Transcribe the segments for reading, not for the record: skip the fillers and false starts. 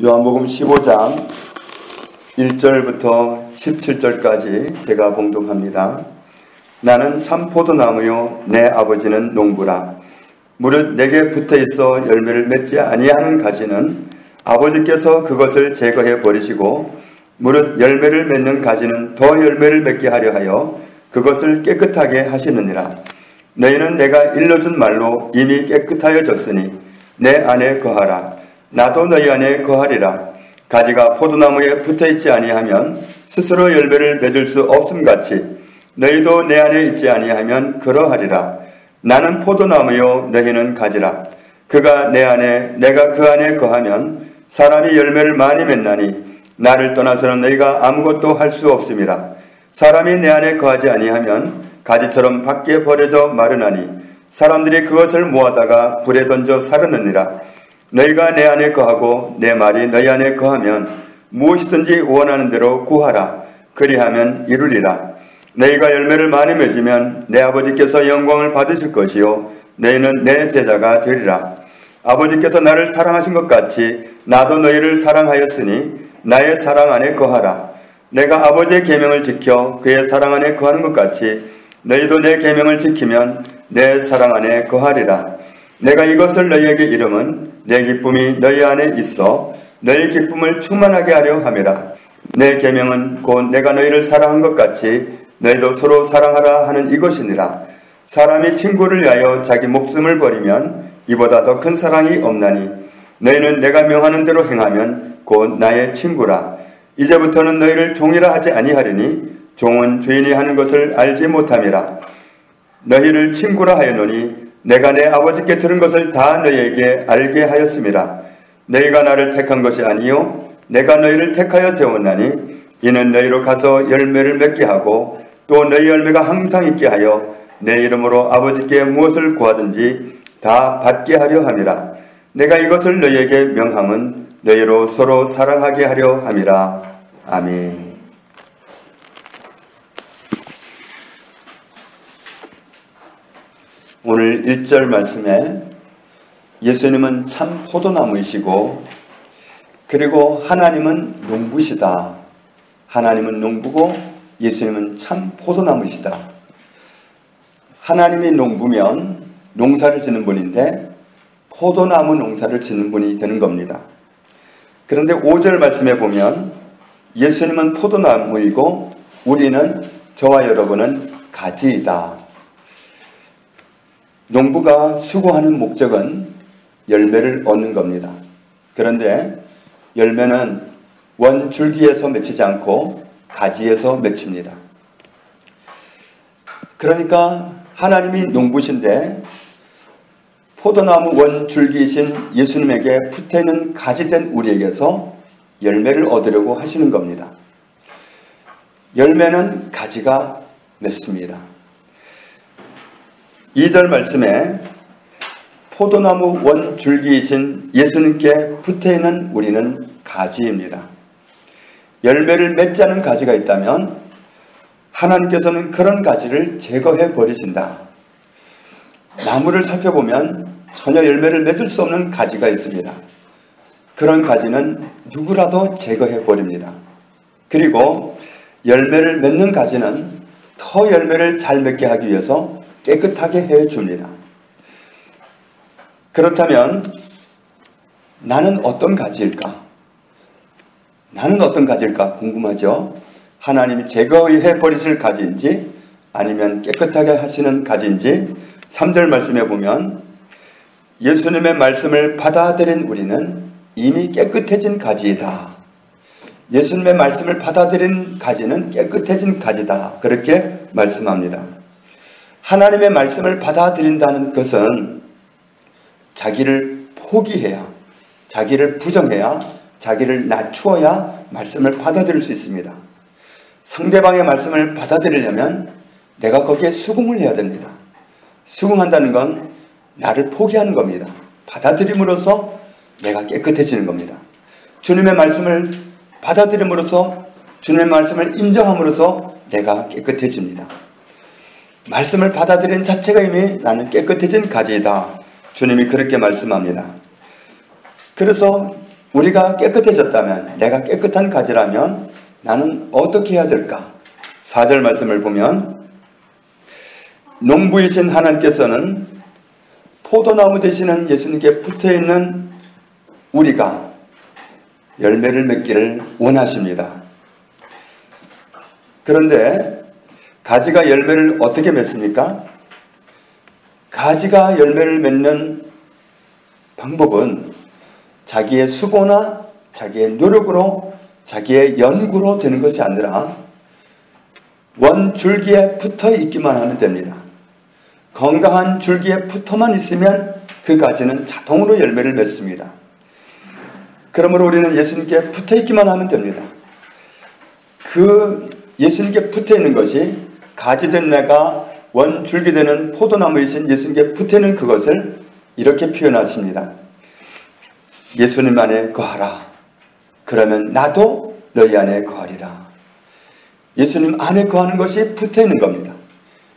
요한복음 15장 1절부터 17절까지 제가 봉독합니다. 나는 참 포도나무요 내 아버지는 농부라. 무릇 내게 붙어있어 열매를 맺지 아니하는 가지는 아버지께서 그것을 제거해 버리시고 무릇 열매를 맺는 가지는 더 열매를 맺게 하려 하여 그것을 깨끗하게 하시느니라. 너희는 내가 일러준 말로 이미 깨끗하여졌으니 내 안에 거하라. 나도 너희 안에 거하리라. 가지가 포도나무에 붙어있지 아니하면 스스로 열매를 맺을 수 없음같이 너희도 내 안에 있지 아니하면 그러하리라. 나는 포도나무요 너희는 가지라. 그가 내 안에 내가 그 안에 거하면 사람이 열매를 많이 맺나니 나를 떠나서는 너희가 아무것도 할 수 없음이라. 사람이 내 안에 거하지 아니하면 가지처럼 밖에 버려져 마르나니 사람들이 그것을 모아다가 불에 던져 사르느니라. 너희가 내 안에 거하고 내 말이 너희 안에 거하면 무엇이든지 원하는 대로 구하라. 그리하면 이루리라. 너희가 열매를 많이 맺으면 내 아버지께서 영광을 받으실 것이요 너희는 내 제자가 되리라. 아버지께서 나를 사랑하신 것 같이 나도 너희를 사랑하였으니 나의 사랑 안에 거하라. 내가 아버지의 계명을 지켜 그의 사랑 안에 거하는 것 같이 너희도 내 계명을 지키면 내 사랑 안에 거하리라. 내가 이것을 너희에게 이름은 내 기쁨이 너희 안에 있어 너희 기쁨을 충만하게 하려 함이라. 내 계명은 곧 내가 너희를 사랑한 것 같이 너희도 서로 사랑하라 하는 이것이니라. 사람이 친구를 위하여 자기 목숨을 버리면 이보다 더 큰 사랑이 없나니 너희는 내가 명하는 대로 행하면 곧 나의 친구라. 이제부터는 너희를 종이라 하지 아니하리니 종은 주인이 하는 것을 알지 못함이라. 너희를 친구라 하였노니 내가 내 아버지께 들은 것을 다 너희에게 알게 하였음이라. 너희가 나를 택한 것이 아니요 내가 너희를 택하여 세웠나니 이는 너희로 가서 열매를 맺게 하고 또 너희 열매가 항상 있게 하여 내 이름으로 아버지께 무엇을 구하든지 다 받게 하려 함이라. 내가 이것을 너희에게 명함은 너희로 서로 사랑하게 하려 함이라. 아멘. 오늘 1절 말씀에 예수님은 참 포도나무이시고 그리고 하나님은 농부시다. 하나님은 농부고 예수님은 참 포도나무이시다. 하나님이 농부면 농사를 짓는 분인데 포도나무 농사를 짓는 분이 되는 겁니다. 그런데 5절 말씀에 보면 예수님은 포도나무이고 우리는 저와 여러분은 가지이다. 농부가 수고하는 목적은 열매를 얻는 겁니다. 그런데 열매는 원 줄기에서 맺히지 않고 가지에서 맺힙니다. 그러니까 하나님이 농부신데 포도나무 원 줄기이신 예수님에게 붙어있는 가지된 우리에게서 열매를 얻으려고 하시는 겁니다. 열매는 가지가 맺습니다. 2절 말씀에 포도나무 원 줄기이신 예수님께 붙어있는 우리는 가지입니다. 열매를 맺지 않은 가지가 있다면 하나님께서는 그런 가지를 제거해 버리신다. 나무를 살펴보면 전혀 열매를 맺을 수 없는 가지가 있습니다. 그런 가지는 누구라도 제거해 버립니다. 그리고 열매를 맺는 가지는 더 열매를 잘 맺게 하기 위해서 깨끗하게 해줍니다. 그렇다면 나는 어떤 가지일까? 나는 어떤 가지일까? 궁금하죠? 하나님이 제거해 버리실 가지인지 아니면 깨끗하게 하시는 가지인지 3절 말씀에 보면 예수님의 말씀을 받아들인 우리는 이미 깨끗해진 가지이다. 예수님의 말씀을 받아들인 가지는 깨끗해진 가지다. 그렇게 말씀합니다. 하나님의 말씀을 받아들인다는 것은 자기를 포기해야, 자기를 부정해야, 자기를 낮추어야 말씀을 받아들일 수 있습니다. 상대방의 말씀을 받아들이려면 내가 거기에 수긍을 해야 됩니다. 수긍한다는 건 나를 포기하는 겁니다. 받아들임으로써 내가 깨끗해지는 겁니다. 주님의 말씀을 받아들임으로써, 주님의 말씀을 인정함으로써 내가 깨끗해집니다. 말씀을 받아들인 자체가 이미 나는 깨끗해진 가지이다. 주님이 그렇게 말씀합니다. 그래서 우리가 깨끗해졌다면, 내가 깨끗한 가지라면 나는 어떻게 해야 될까? 4절 말씀을 보면 농부이신 하나님께서는 포도나무 되시는 예수님께 붙어있는 우리가 열매를 맺기를 원하십니다. 그런데 가지가 열매를 어떻게 맺습니까? 가지가 열매를 맺는 방법은 자기의 수고나 자기의 노력으로, 자기의 연구로 되는 것이 아니라 원 줄기에 붙어 있기만 하면 됩니다. 건강한 줄기에 붙어만 있으면 그 가지는 자동으로 열매를 맺습니다. 그러므로 우리는 예수님께 붙어 있기만 하면 됩니다. 그 예수님께 붙어 있는 것이 가지된 내가 원 줄기 되는 포도나무이신 예수님께 붙어 있는 그것을 이렇게 표현하십니다. 예수님 안에 거하라. 그러면 나도 너희 안에 거하리라. 예수님 안에 거하는 것이 붙어 있는 겁니다.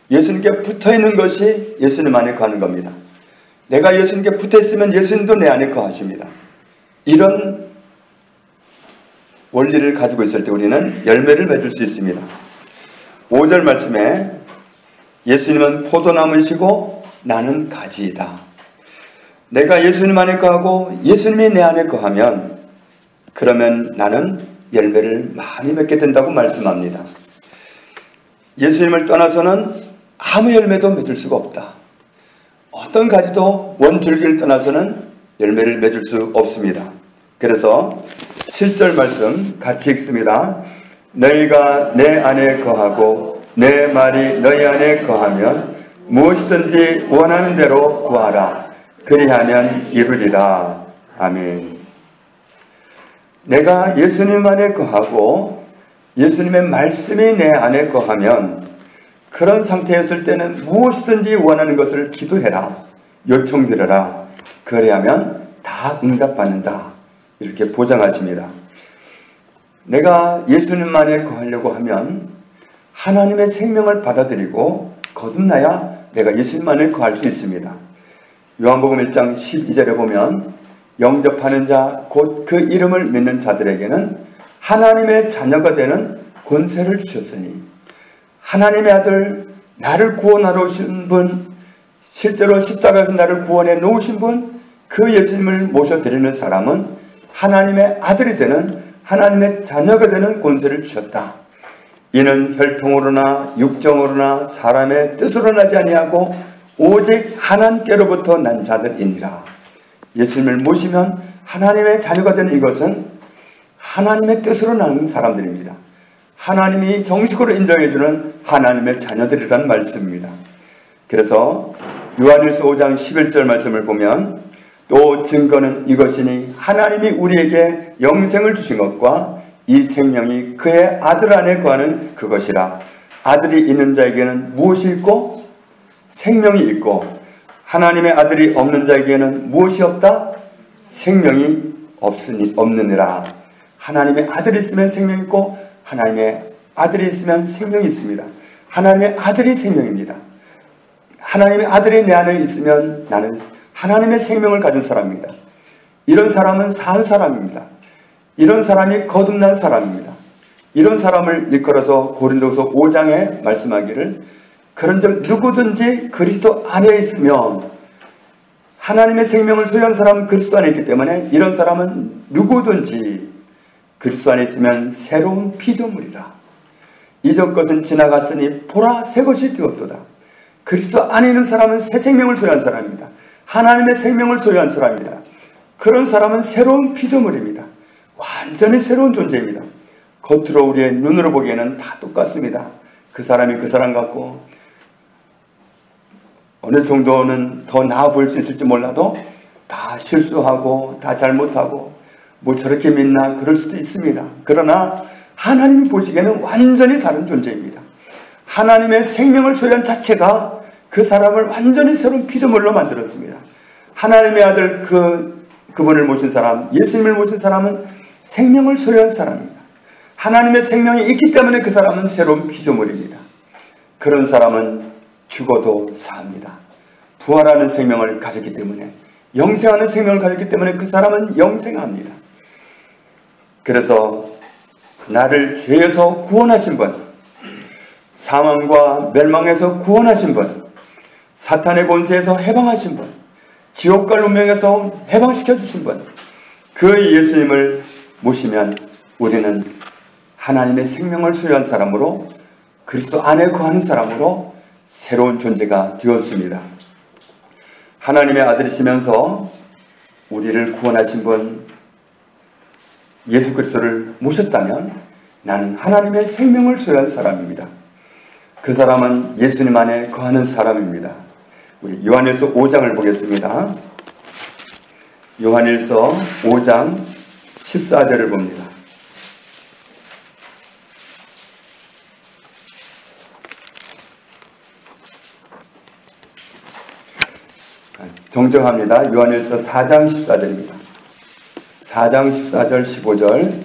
예수님께 붙어 있는 것이 예수님 안에 거하는 겁니다. 내가 예수님께 붙어 있으면 예수님도 내 안에 거하십니다. 이런 원리를 가지고 있을 때 우리는 열매를 맺을 수 있습니다. 5절 말씀에 예수님은 포도나무이시고 나는 가지이다. 내가 예수님 안에 거하고 예수님이 내 안에 거하면 그러면 나는 열매를 많이 맺게 된다고 말씀합니다. 예수님을 떠나서는 아무 열매도 맺을 수가 없다. 어떤 가지도 원줄기를 떠나서는 열매를 맺을 수 없습니다. 그래서 7절 말씀 같이 읽습니다. 너희가 내 안에 거하고 내 말이 너희 안에 거하면 무엇이든지 원하는 대로 구하라. 그리하면 이루리라. 아멘. 내가 예수님 안에 거하고 예수님의 말씀이 내 안에 거하면 그런 상태였을 때는 무엇이든지 원하는 것을 기도해라. 요청드려라. 그래야면 다 응답받는다. 이렇게 보장하십니다. 내가 예수님 안에 거하려고 하면 하나님의 생명을 받아들이고 거듭나야 내가 예수님 안에 거할 수 있습니다. 요한복음 1장 12절에 보면 영접하는 자 곧 그 이름을 믿는 자들에게는 하나님의 자녀가 되는 권세를 주셨으니 하나님의 아들 나를 구원하러 오신 분, 실제로 십자가에서 나를 구원해 놓으신 분, 그 예수님을 모셔드리는 사람은 하나님의 아들이 되는 하나님의 자녀가 되는 권세를 주셨다. 이는 혈통으로나 육정으로나 사람의 뜻으로 나지 아니하고 오직 하나님께로부터 난 자들이니라. 예수님을 모시면 하나님의 자녀가 되는 이것은 하나님의 뜻으로 나는 사람들입니다. 하나님이 정식으로 인정해주는 하나님의 자녀들이라는 말씀입니다. 그래서 요한일서 5장 11절 말씀을 보면 또 증거는 이것이니 하나님이 우리에게 영생을 주신 것과 이 생명이 그의 아들 안에 거하는 그것이라. 아들이 있는 자에게는 무엇이 있고 생명이 있고 하나님의 아들이 없는 자에게는 무엇이 없다? 생명이 없느니라. 하나님의 아들이 있으면 생명이 있고 하나님의 아들이 있으면 생명이 있습니다. 하나님의 아들이 생명입니다. 하나님의 아들이 내 안에 있으면 나는 하나님의 생명을 가진 사람입니다. 이런 사람은 산 사람입니다. 이런 사람이 거듭난 사람입니다. 이런 사람을 일컬어서 고린도서 5장에 말씀하기를 그런즉 누구든지 그리스도 안에 있으면 하나님의 생명을 소유한 사람은 그리스도 안에 있기 때문에 이런 사람은 누구든지 그리스도 안에 있으면 새로운 피조물이라. 이전 것은 지나갔으니 보라 새 것이 되었도다. 그리스도 안에 있는 사람은 새 생명을 소유한 사람입니다. 하나님의 생명을 소유한 사람입니다. 그런 사람은 새로운 피조물입니다. 완전히 새로운 존재입니다. 겉으로 우리의 눈으로 보기에는 다 똑같습니다. 그 사람이 그 사람 같고 어느 정도는 더 나아 보일 수 있을지 몰라도 다 실수하고 다 잘못하고 뭐 저렇게 믿나 그럴 수도 있습니다. 그러나 하나님이 보시기에는 완전히 다른 존재입니다. 하나님의 생명을 소유한 자체가 그 사람을 완전히 새로운 피조물로 만들었습니다. 하나님의 아들 그분을 모신 사람, 예수님을 모신 사람은 생명을 소유한 사람입니다. 하나님의 생명이 있기 때문에 그 사람은 새로운 피조물입니다. 그런 사람은 죽어도 삽니다. 부활하는 생명을 가졌기 때문에, 영생하는 생명을 가졌기 때문에 그 사람은 영생합니다. 그래서 나를 죄에서 구원하신 분, 사망과 멸망에서 구원하신 분, 사탄의 권세에서 해방하신 분, 지옥과 운명에서 해방시켜 주신 분, 그 예수님을 모시면 우리는 하나님의 생명을 소유한 사람으로, 그리스도 안에 거하는 사람으로 새로운 존재가 되었습니다. 하나님의 아들이시면서 우리를 구원하신 분 예수 그리스도를 모셨다면 나는 하나님의 생명을 소유한 사람입니다. 그 사람은 예수님 안에 거하는 사람입니다. 우리 요한일서 5장을 보겠습니다. 요한일서 5장 14절을 봅니다. 정정합니다. 요한일서 4장 14절입니다. 4장 14절 15절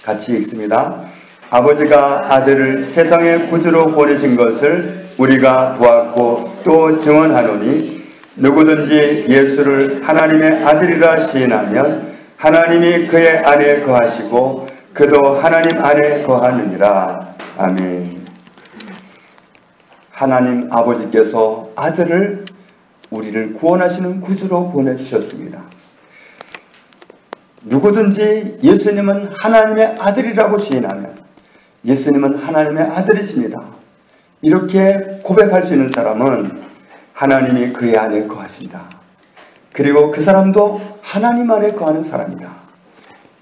같이 읽습니다. 아버지가 아들을 세상의 구주로 보내신 것을 우리가 보았고 또 증언하노니 누구든지 예수를 하나님의 아들이라 시인하면 하나님이 그의 안에 거하시고 그도 하나님 안에 거하느니라. 아멘. 하나님 아버지께서 아들을 우리를 구원하시는 구주로 보내주셨습니다. 누구든지 예수님은 하나님의 아들이라고 시인하면 예수님은 하나님의 아들이십니다. 이렇게 고백할 수 있는 사람은 하나님이 그의 안에 거하신다. 그리고 그 사람도 하나님 안에 거하는 사람이다.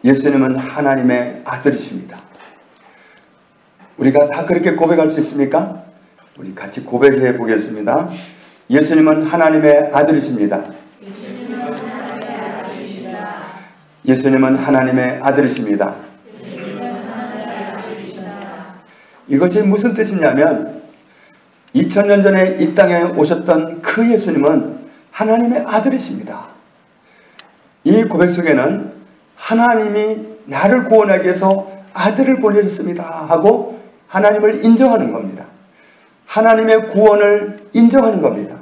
예수님은 하나님의 아들이십니다. 우리가 다 그렇게 고백할 수 있습니까? 우리 같이 고백해 보겠습니다. 예수님은 하나님의 아들이십니다. 예수님은 하나님의 아들이십니다. 이것이 무슨 뜻이냐면 2000년 전에 이 땅에 오셨던 그 예수님은 하나님의 아들이십니다. 이 고백 속에는 하나님이 나를 구원하기 위해서 아들을 보내셨습니다 하고 하나님을 인정하는 겁니다. 하나님의 구원을 인정하는 겁니다.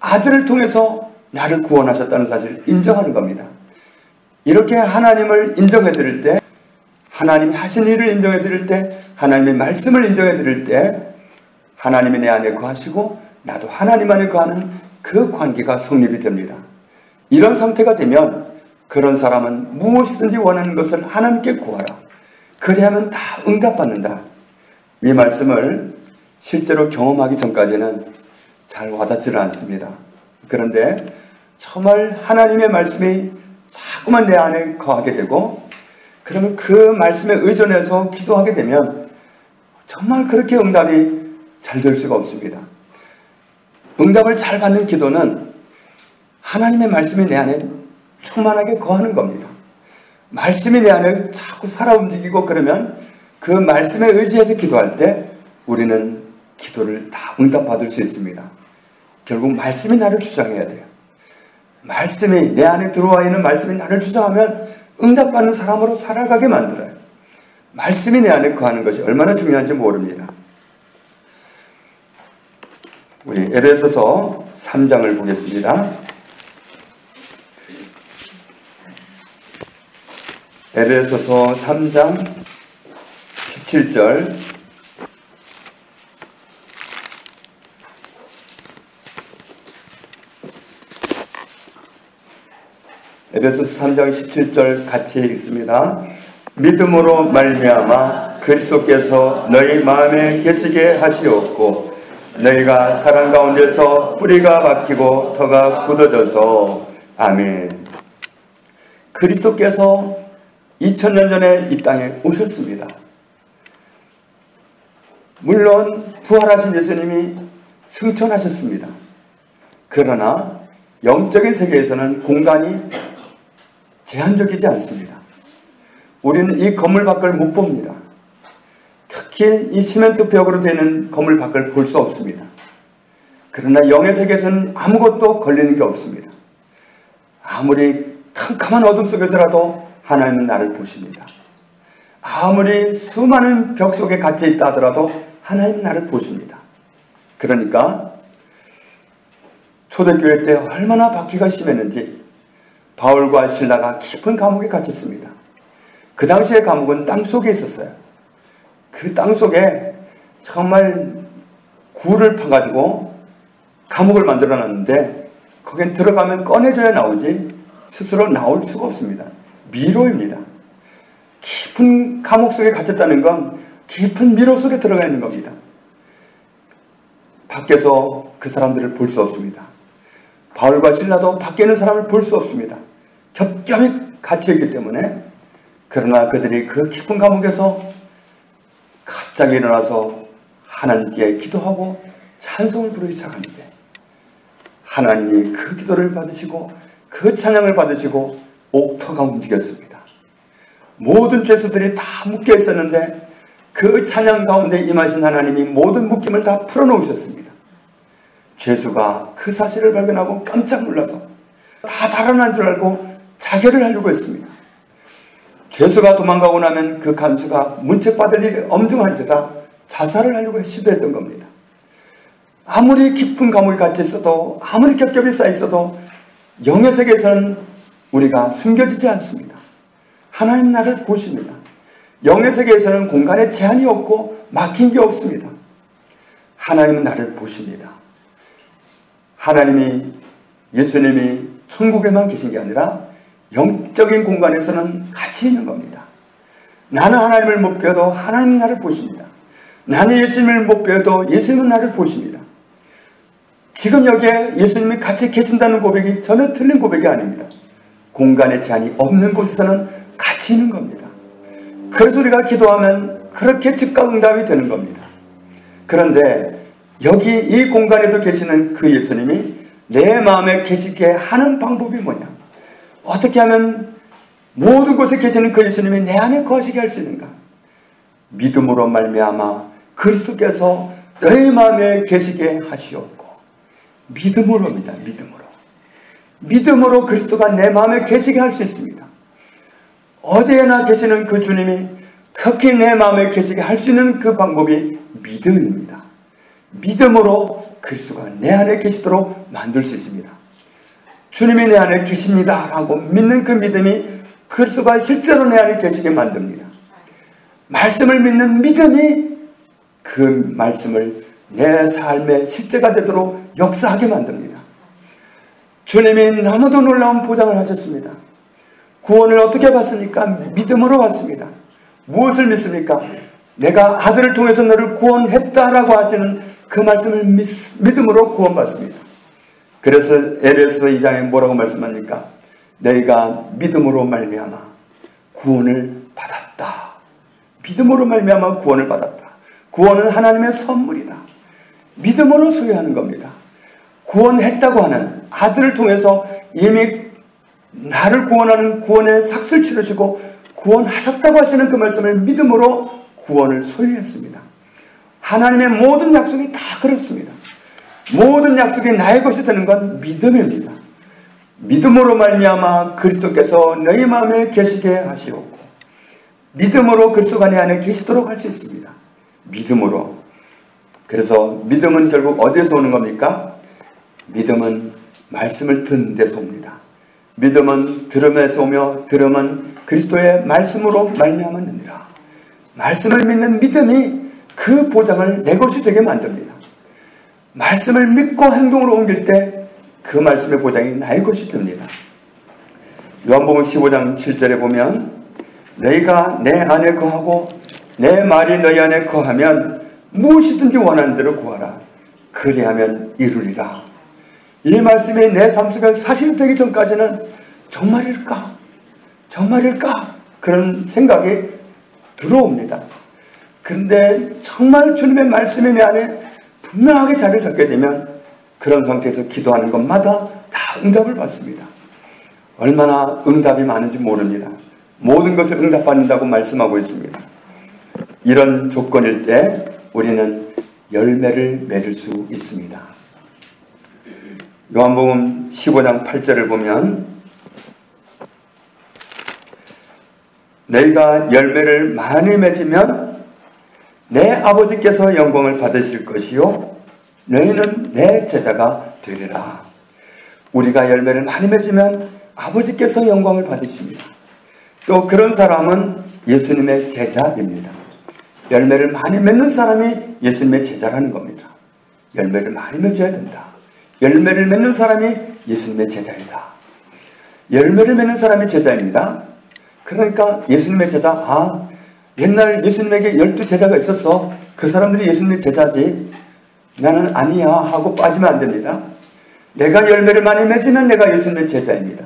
아들을 통해서 나를 구원하셨다는 사실을 인정하는 겁니다. 이렇게 하나님을 인정해 드릴 때, 하나님이 하신 일을 인정해 드릴 때, 하나님의 말씀을 인정해 드릴 때 하나님이 내 안에 거하시고 나도 하나님 안에 거하는 그 관계가 성립이 됩니다. 이런 상태가 되면 그런 사람은 무엇이든지 원하는 것을 하나님께 구하라. 그래야만 다 응답받는다. 이 말씀을 실제로 경험하기 전까지는 잘 와닿지는 않습니다. 그런데 정말 하나님의 말씀이 자꾸만 내 안에 거하게 되고 그러면 그 말씀에 의존해서 기도하게 되면 정말 그렇게 응답이 잘 될 수가 없습니다. 응답을 잘 받는 기도는 하나님의 말씀이 내 안에 충만하게 거하는 겁니다. 말씀이 내 안에 자꾸 살아 움직이고 그러면 그 말씀에 의지해서 기도할 때 우리는 기도를 다 응답받을 수 있습니다. 결국 말씀이 나를 주장해야 돼요. 말씀이 내 안에 들어와 있는 말씀이 나를 주장하면 응답받는 사람으로 살아가게 만들어요. 말씀이 내 안에 거하는 것이 얼마나 중요한지 모릅니다. 우리 에베소서 3장을 보겠습니다. 에베소서 3장 17절 에베소서 3장 17절 같이 읽습니다. 믿음으로 말미암아 그리스도께서 너희 마음에 계시게 하시옵고 너희가 사랑 가운데서 뿌리가 박히고 터가 굳어져서 아멘. 그리스도께서 2000년 전에 이 땅에 오셨습니다. 물론 부활하신 예수님이 승천하셨습니다. 그러나 영적인 세계에서는 공간이 제한적이지 않습니다. 우리는 이 건물 밖을 못 봅니다. 특히 이 시멘트 벽으로 되는 건물 밖을 볼 수 없습니다. 그러나 영의 세계에서는 아무것도 걸리는 게 없습니다. 아무리 캄캄한 어둠 속에서라도 하나님은 나를 보십니다. 아무리 수많은 벽 속에 갇혀 있다 하더라도 하나님은 나를 보십니다. 그러니까 초대교회 때 얼마나 박해가 심했는지 바울과 실라가 깊은 감옥에 갇혔습니다. 그 당시에 감옥은 땅속에 있었어요. 그 땅속에 정말 굴을 파가지고 감옥을 만들어놨는데 거긴 들어가면 꺼내줘야 나오지 스스로 나올 수가 없습니다. 미로입니다. 깊은 감옥 속에 갇혔다는 건 깊은 미로 속에 들어가 있는 겁니다. 밖에서 그 사람들을 볼 수 없습니다. 바울과 실라도 밖에 있는 사람을 볼 수 없습니다. 겹겹이 갇혀있기 때문에. 그러나 그들이 그 깊은 감옥에서 갑자기 일어나서 하나님께 기도하고 찬송을 부르기 시작하는데 하나님이 그 기도를 받으시고 그 찬양을 받으시고 옥토가 움직였습니다. 모든 죄수들이 다 묶여 있었는데 그 찬양 가운데 임하신 하나님이 모든 묶임을 다 풀어놓으셨습니다. 죄수가 그 사실을 발견하고 깜짝 놀라서 다 달아난 줄 알고 자결을 하려고 했습니다. 죄수가 도망가고 나면 그 간수가 문책받을 일이 엄중한지라 자살을 하려고 시도했던 겁니다. 아무리 깊은 감옥에 갇혀 있어도 아무리 겹겹이 쌓여 있어도 영의 세계에서는 우리가 숨겨지지 않습니다. 하나님 나를 보십니다. 영의 세계에서는 공간에 제한이 없고 막힌 게 없습니다. 하나님은 나를 보십니다. 하나님이 예수님이 천국에만 계신 게 아니라 영적인 공간에서는 같이 있는 겁니다. 나는 하나님을 못 뵈도 하나님은 나를 보십니다. 나는 예수님을 못 뵈도 예수님은 나를 보십니다. 지금 여기에 예수님이 같이 계신다는 고백이 전혀 틀린 고백이 아닙니다. 공간의 제한이 없는 곳에서는 같이 있는 겁니다. 그래서 우리가 기도하면 그렇게 즉각 응답이 되는 겁니다. 그런데 여기 이 공간에도 계시는 그 예수님이 내 마음에 계시게 하는 방법이 뭐냐? 어떻게 하면 모든 곳에 계시는 그 예수님이 내 안에 거하시게 할 수 있는가? 믿음으로 말미암아 그리스도께서 너의 마음에 계시게 하시옵고. 믿음으로입니다. 믿음으로. 믿음으로 그리스도가 내 마음에 계시게 할 수 있습니다. 어디에나 계시는 그 주님이 특히 내 마음에 계시게 할 수 있는 그 방법이 믿음입니다. 믿음으로 그리스도가 내 안에 계시도록 만들 수 있습니다. 주님이 내 안에 계십니다 라고 믿는 그 믿음이 그리스도가 실제로 내 안에 계시게 만듭니다. 말씀을 믿는 믿음이 그 말씀을 내 삶의 실제가 되도록 역사하게 만듭니다. 주님이 너무도 놀라운 보장을 하셨습니다. 구원을 어떻게 받습니까? 믿음으로 받습니다. 무엇을 믿습니까? 내가 아들을 통해서 너를 구원했다라고 하시는 그 말씀을 믿음으로 구원받습니다. 그래서 에베소서 2장에 뭐라고 말씀합니까? 너희가 믿음으로 말미암아 구원을 받았다. 믿음으로 말미암아 구원을 받았다. 구원은 하나님의 선물이다. 믿음으로 소유하는 겁니다. 구원했다고 하는 아들을 통해서 이미 나를 구원하는 구원의 삭슬 치르시고 구원하셨다고 하시는 그 말씀을 믿음으로 구원을 소유했습니다. 하나님의 모든 약속이 다 그렇습니다. 모든 약속이 나의 것이 되는 건 믿음입니다. 믿음으로 말미암아 그리스도께서 너희 마음에 계시게 하시옵고 믿음으로 그리스도가 내 안에 계시도록 할 수 있습니다. 믿음으로. 그래서 믿음은 결국 어디에서 오는 겁니까? 믿음은 말씀을 듣는 데서 옵니다. 믿음은 들음에서 오며 들음은 그리스도의 말씀으로 말미암았느니라. 말씀을 믿는 믿음이 그 보장을 내 것이 되게 만듭니다. 말씀을 믿고 행동으로 옮길 때 그 말씀의 보장이 나의 것이 됩니다. 요한복음 15장 7절에 보면 너희가 내 안에 거하고 내 말이 너희 안에 거하면 무엇이든지 원하는 대로 구하라. 그리하면 이루리라. 이 말씀이 내 삶 속에 사실되기 전까지는 정말일까? 정말일까? 그런 생각이 들어옵니다. 그런데 정말 주님의 말씀이 내 안에 분명하게 자리를 잡게 되면 그런 상태에서 기도하는 것마다 다 응답을 받습니다. 얼마나 응답이 많은지 모릅니다. 모든 것을 응답받는다고 말씀하고 있습니다. 이런 조건일 때 우리는 열매를 맺을 수 있습니다. 요한복음 15장 8절을 보면 너희가 열매를 많이 맺으면 내 아버지께서 영광을 받으실 것이요 너희는 내 제자가 되리라. 우리가 열매를 많이 맺으면 아버지께서 영광을 받으십니다. 또 그런 사람은 예수님의 제자입니다. 열매를 많이 맺는 사람이 예수님의 제자라는 겁니다. 열매를 많이 맺어야 된다. 열매를 맺는 사람이 예수님의 제자이다. 열매를 맺는 사람이 제자입니다. 그러니까 예수님의 제자, 옛날 예수님에게 12제자가 있었어. 그 사람들이 예수님의 제자지. 나는 아니야 하고 빠지면 안 됩니다. 내가 열매를 많이 맺으면 내가 예수님의 제자입니다.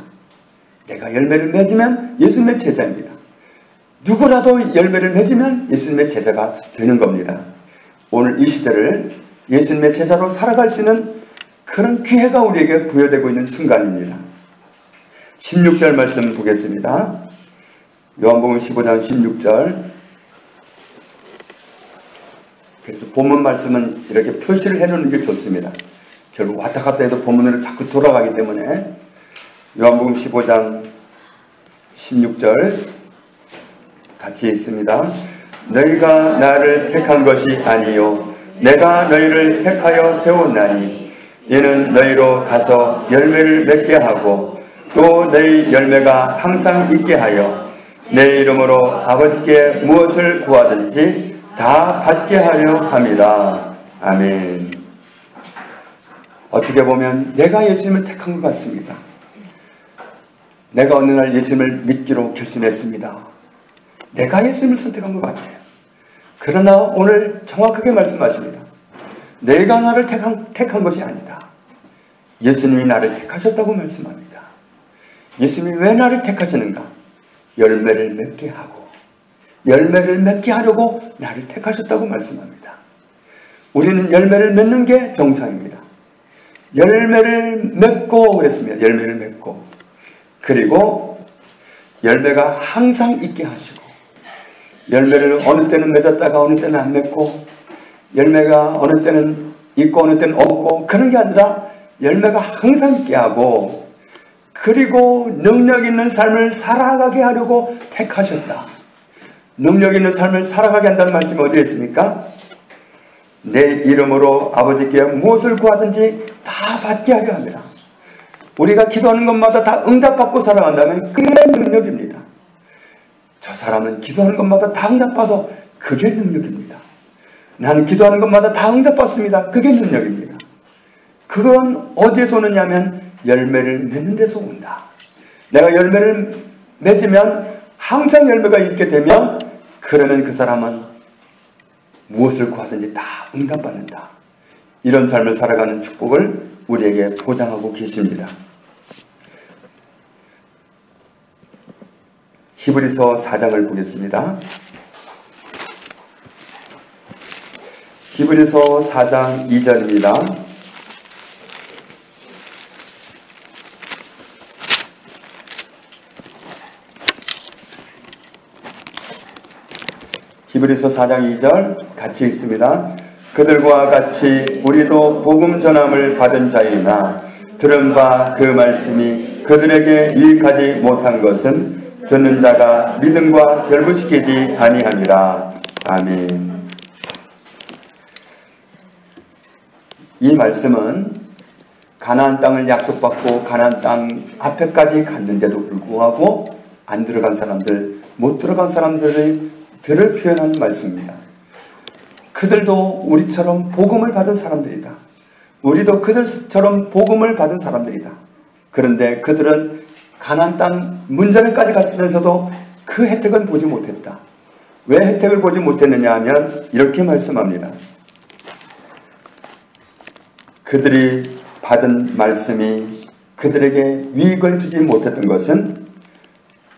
내가 열매를 맺으면 예수님의 제자입니다. 누구라도 열매를 맺으면 예수님의 제자가 되는 겁니다. 오늘 이 시대를 예수님의 제자로 살아갈 수 있는 그런 기회가 우리에게 부여되고 있는 순간입니다. 16절 말씀 보겠습니다. 요한복음 15장 16절. 그래서 본문 말씀은 이렇게 표시를 해놓는 게 좋습니다. 결국 왔다 갔다 해도 본문으로 자꾸 돌아가기 때문에 요한복음 15장 16절 같이 있습니다. 너희가 나를 택한 것이 아니요 내가 너희를 택하여 세웠나니 이는 너희로 가서 열매를 맺게 하고 또 너희 열매가 항상 있게 하여 내 이름으로 아버지께 무엇을 구하든지 다 받게 하려 함이라. 아멘. 어떻게 보면 내가 예수님을 택한 것 같습니다. 내가 어느 날 예수님을 믿기로 결심했습니다. 내가 예수님을 선택한 것 같아요. 그러나 오늘 정확하게 말씀하십니다. 내가 나를 택한 것이 아니다. 예수님이 나를 택하셨다고 말씀합니다. 예수님이 왜 나를 택하시는가? 열매를 맺게 하고 열매를 맺게 하려고 나를 택하셨다고 말씀합니다. 우리는 열매를 맺는 게 정상입니다. 열매를 맺고 그랬습니다. 열매를 맺고 그리고 열매가 항상 있게 하시고 열매를 어느 때는 맺었다가 어느 때는 안 맺고 열매가 어느 때는 있고 어느 때는 없고 그런 게 아니라 열매가 항상 있게 하고 그리고 능력 있는 삶을 살아가게 하려고 택하셨다. 능력 있는 삶을 살아가게 한다는 말씀이 어디에 있습니까? 내 이름으로 아버지께 무엇을 구하든지 다 받게 하려 합니다. 우리가 기도하는 것마다 다 응답받고 살아간다면 그게 능력입니다. 저 사람은 기도하는 것마다 다 응답받아. 그게 능력입니다. 나는 기도하는 것마다 다 응답받습니다. 그게 능력입니다. 그건 어디에서 오느냐면 열매를 맺는 데서 온다. 내가 열매를 맺으면 항상 열매가 있게 되면 그러면 그 사람은 무엇을 구하든지 다 응답받는다. 이런 삶을 살아가는 축복을 우리에게 보장하고 계십니다. 히브리서 4장을 보겠습니다. 히브리서 4장 2절입니다. 히브리서 4장 2절 같이 읽습니다. 그들과 같이 우리도 복음 전함을 받은 자이나 들은 바 그 말씀이 그들에게 유익하지 못한 것은 듣는 자가 믿음과 결부시키지 아니함이라. 아멘. 이 말씀은 가나안 땅을 약속받고 가나안 땅 앞에까지 갔는데도 불구하고 안 들어간 사람들, 못 들어간 사람들을 표현하는 말씀입니다. 그들도 우리처럼 복음을 받은 사람들이다. 우리도 그들처럼 복음을 받은 사람들이다. 그런데 그들은 가나안 땅 문전에까지 갔으면서도 그 혜택은 보지 못했다. 왜 혜택을 보지 못했느냐 하면 이렇게 말씀합니다. 그들이 받은 말씀이 그들에게 유익을 주지 못했던 것은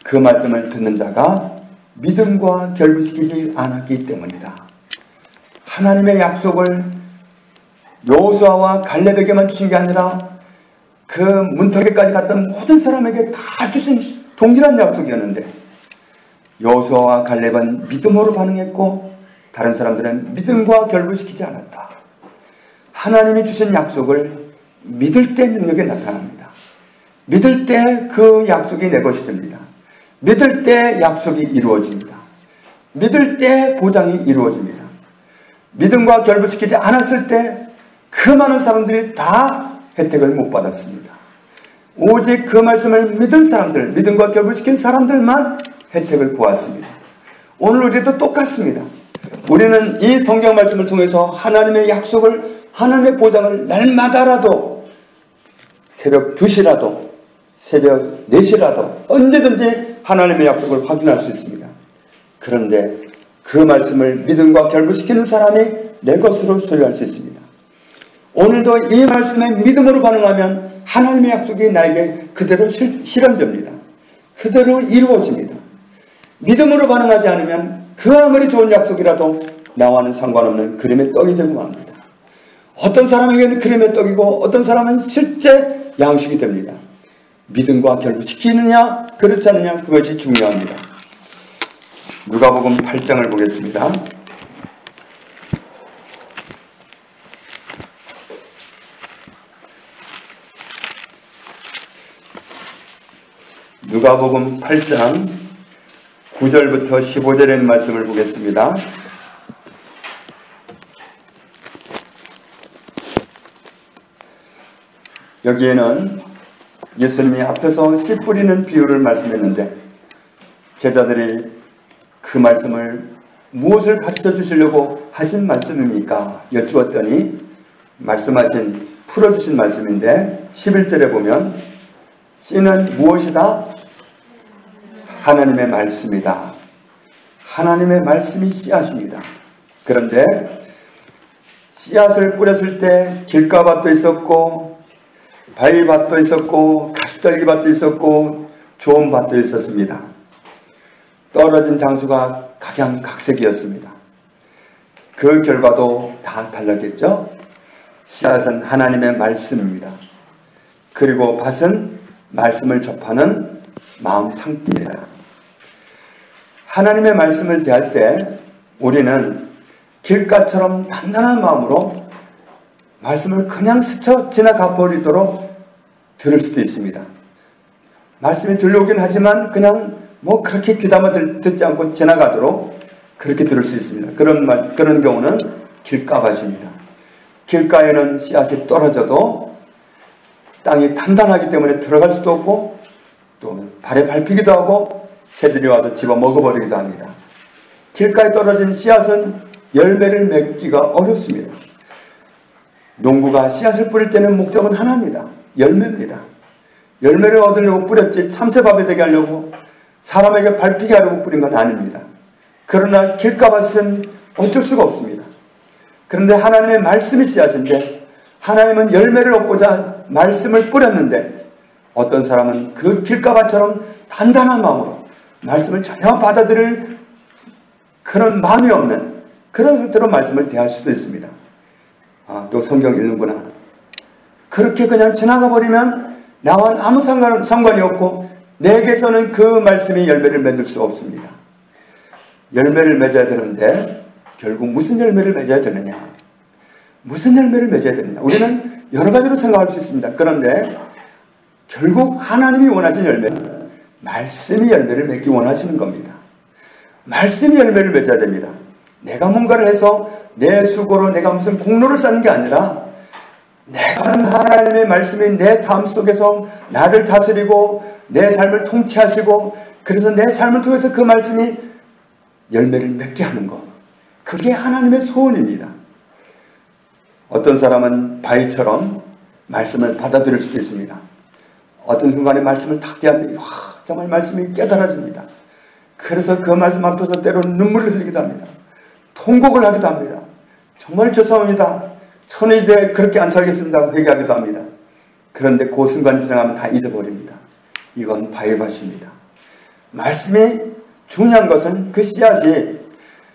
그 말씀을 듣는 자가 믿음과 결부시키지 않았기 때문이다. 하나님의 약속을 여호수아와 갈렙에게만 주신 게 아니라 그 문턱에까지 갔던 모든 사람에게 다 주신 동일한 약속이었는데 여호수아와 갈렙은 믿음으로 반응했고 다른 사람들은 믿음과 결부시키지 않았다. 하나님이 주신 약속을 믿을 때 능력이 나타납니다. 믿을 때 그 약속이 내 것이 됩니다. 믿을 때 약속이 이루어집니다. 믿을 때 보장이 이루어집니다. 믿음과 결부시키지 않았을 때 그 많은 사람들이 다 혜택을 못 받았습니다. 오직 그 말씀을 믿은 사람들, 믿음과 결부시킨 사람들만 혜택을 보았습니다. 오늘 우리도 똑같습니다. 우리는 이 성경 말씀을 통해서 하나님의 약속을, 하나님의 보장을 날마다라도 새벽 2시라도 새벽 4시라도 언제든지 하나님의 약속을 확인할 수 있습니다. 그런데 그 말씀을 믿음과 결부시키는 사람이 내 것으로 소유할 수 있습니다. 오늘도 이 말씀에 믿음으로 반응하면 하나님의 약속이 나에게 그대로 실현됩니다. 그대로 이루어집니다. 믿음으로 반응하지 않으면 그 아무리 좋은 약속이라도 나와는 상관없는 그림의 떡이 되고 맙니다. 어떤 사람에게는 그림의 떡이고 어떤 사람은 실제 양식이 됩니다. 믿음과 결부시키느냐 그렇지 않느냐 그것이 중요합니다. 누가복음 8장을 보겠습니다. 누가복음 8장 9절부터 15절의 말씀을 보겠습니다. 여기에는 예수님이 앞에서 씨 뿌리는 비유를 말씀했는데 제자들이 그 말씀을 무엇을 가르쳐 주시려고 하신 말씀입니까? 여쭈었더니 풀어주신 말씀인데 11절에 보면 씨는 무엇이다? 하나님의 말씀이다. 하나님의 말씀이 씨앗입니다. 그런데 씨앗을 뿌렸을 때 길가밭도 있었고 바위밭도 있었고 가시떨기밭도 있었고 좋은 밭도 있었습니다. 떨어진 장수가 각양각색이었습니다. 그 결과도 다 달랐겠죠? 씨앗은 하나님의 말씀입니다. 그리고 밭은 말씀을 접하는 마음 상태입니다. 하나님의 말씀을 대할 때 우리는 길가처럼 단단한 마음으로 말씀을 그냥 스쳐 지나가 버리도록 들을 수도 있습니다. 말씀이 들려오긴 하지만 그냥 그렇게 귀담아 듣지 않고 지나가도록 그렇게 들을 수 있습니다. 그런 경우는 길가밭입니다. 길가에는 씨앗이 떨어져도 땅이 단단하기 때문에 들어갈 수도 없고 또 발에 밟히기도 하고 새들이 와서 집어 먹어버리기도 합니다. 길가에 떨어진 씨앗은 열매를 맺기가 어렵습니다. 농부가 씨앗을 뿌릴 때는 목적은 하나입니다. 열매입니다. 열매를 얻으려고 뿌렸지 참새밥이 되게 하려고 사람에게 밟히게 하려고 뿌린 건 아닙니다. 그러나 길가밭은 어쩔 수가 없습니다. 그런데 하나님의 말씀이 씨앗인데 하나님은 열매를 얻고자 말씀을 뿌렸는데 어떤 사람은 그 길가밭처럼 단단한 마음으로 말씀을 전혀 받아들일 그런 마음이 없는 그런 상태로 말씀을 대할 수도 있습니다. 또 성경 읽는구나. 그렇게 그냥 지나가 버리면 나와는 아무 상관이 없고 내게서는 그 말씀이 열매를 맺을 수 없습니다. 열매를 맺어야 되는데 결국 무슨 열매를 맺어야 되느냐? 무슨 열매를 맺어야 되느냐? 우리는 여러 가지로 생각할 수 있습니다. 그런데 결국 하나님이 원하시는 열매는 말씀이 열매를 맺기 원하시는 겁니다. 말씀이 열매를 맺어야 됩니다. 내가 뭔가를 해서 내 수고로 내가 무슨 공로를 쌓는 게 아니라 내가 하나님의 말씀이 내 삶 속에서 나를 다스리고 내 삶을 통치하시고 그래서 내 삶을 통해서 그 말씀이 열매를 맺게 하는 것. 그게 하나님의 소원입니다. 어떤 사람은 바위처럼 말씀을 받아들일 수도 있습니다. 어떤 순간에 말씀을 탁 대하면 정말 말씀이 깨달아집니다. 그래서 그 말씀 앞에서 때로는 눈물을 흘리기도 합니다. 통곡을 하기도 합니다. 정말 죄송합니다. 저는 이제 그렇게 안 살겠습니다. 회개하기도 합니다. 그런데 그 순간이 지나가면 다 잊어버립니다. 이건 바위밭입니다. 말씀이 중요한 것은 그 씨앗이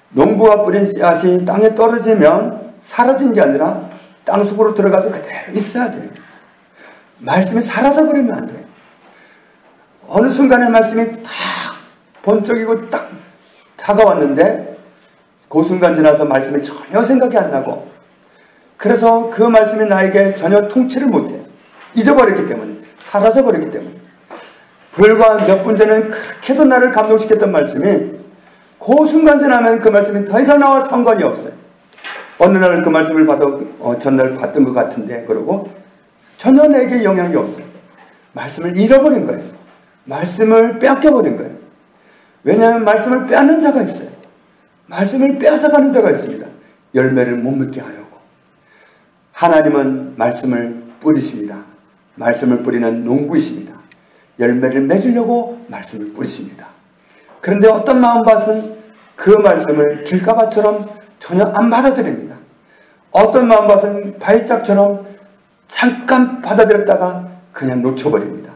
농부가 뿌린 씨앗이 땅에 떨어지면 사라진 게 아니라 땅속으로 들어가서 그대로 있어야 돼요. 말씀이 사라져버리면 안 돼요. 어느 순간에 말씀이 탁 번쩍이고 딱 다가왔는데 그 순간 지나서 말씀이 전혀 생각이 안 나고 그래서 그 말씀이 나에게 전혀 통치를 못해요. 잊어버렸기 때문에 사라져버렸기 때문에 불과 몇 분 전에는 그렇게도 나를 감동시켰던 말씀이 그 순간 지나면 그 말씀이 더 이상 나와 상관이 없어요. 어느 날 그 말씀을 전날 봤던 것 같은데 그러고 전혀 내게 영향이 없어요. 말씀을 잃어버린 거예요. 말씀을 빼앗겨버린 거예요. 왜냐하면 말씀을 빼앗는 자가 있어요. 말씀을 빼앗아가는 자가 있습니다. 열매를 못 맺게 하려고. 하나님은 말씀을 뿌리십니다. 말씀을 뿌리는 농부이십니다. 열매를 맺으려고 말씀을 뿌리십니다. 그런데 어떤 마음밭은 그 말씀을 길가밭처럼 전혀 안 받아들입니다. 어떤 마음밭은 바위짝처럼 잠깐 받아들였다가 그냥 놓쳐버립니다.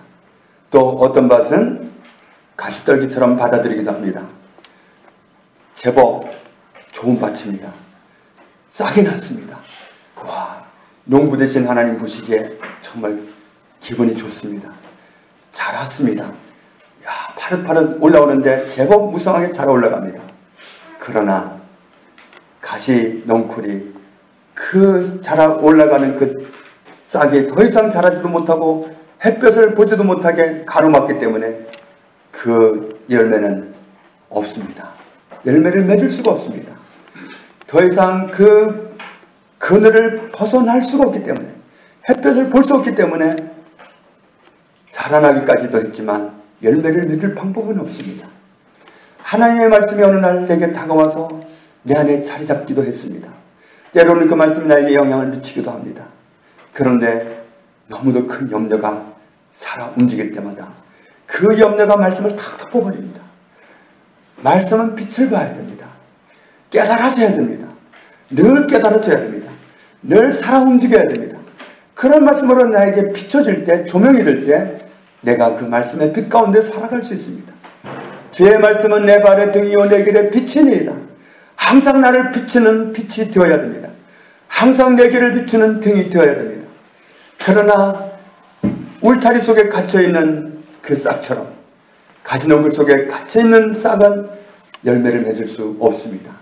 또 어떤 밭은 가시떨기처럼 받아들이기도 합니다. 제법 좋은 밭입니다. 싹이 났습니다. 와, 농부 되신 하나님 보시기에 정말 기분이 좋습니다. 잘 왔습니다. 야, 파릇파릇 올라오는데 제법 무성하게 잘 올라갑니다. 그러나 가시 넝쿨이 그 자라 올라가는 그 싹이 더 이상 자라지도 못하고 햇볕을 보지도 못하게 가로막기 때문에 그 열매는 없습니다. 열매를 맺을 수가 없습니다. 더 이상 그 그늘을 벗어날 수가 없기 때문에, 햇볕을 볼 수 없기 때문에 자라나기까지도 했지만 열매를 맺을 방법은 없습니다. 하나님의 말씀이 어느 날 내게 다가와서 내 안에 자리 잡기도 했습니다. 때로는 그 말씀이 나에게 영향을 미치기도 합니다. 그런데 너무도 큰 염려가 살아 움직일 때마다 그 염려가 말씀을 탁 덮어버립니다. 말씀은 빛을 봐야 됩니다. 깨달아져야 됩니다. 늘 깨달아져야 됩니다. 늘 살아 움직여야 됩니다. 그런 말씀으로 나에게 비춰질 때, 조명이 될 때 내가 그 말씀의 빛 가운데 살아갈 수 있습니다. 주의 말씀은 내 발의 등이요 내 길의 빛이니이다. 항상 나를 비추는 빛이 되어야 됩니다. 항상 내 길을 비추는 등이 되어야 됩니다. 그러나 울타리 속에 갇혀있는 그 싹처럼, 가지농굴 속에 갇혀있는 싹은 열매를 맺을 수 없습니다.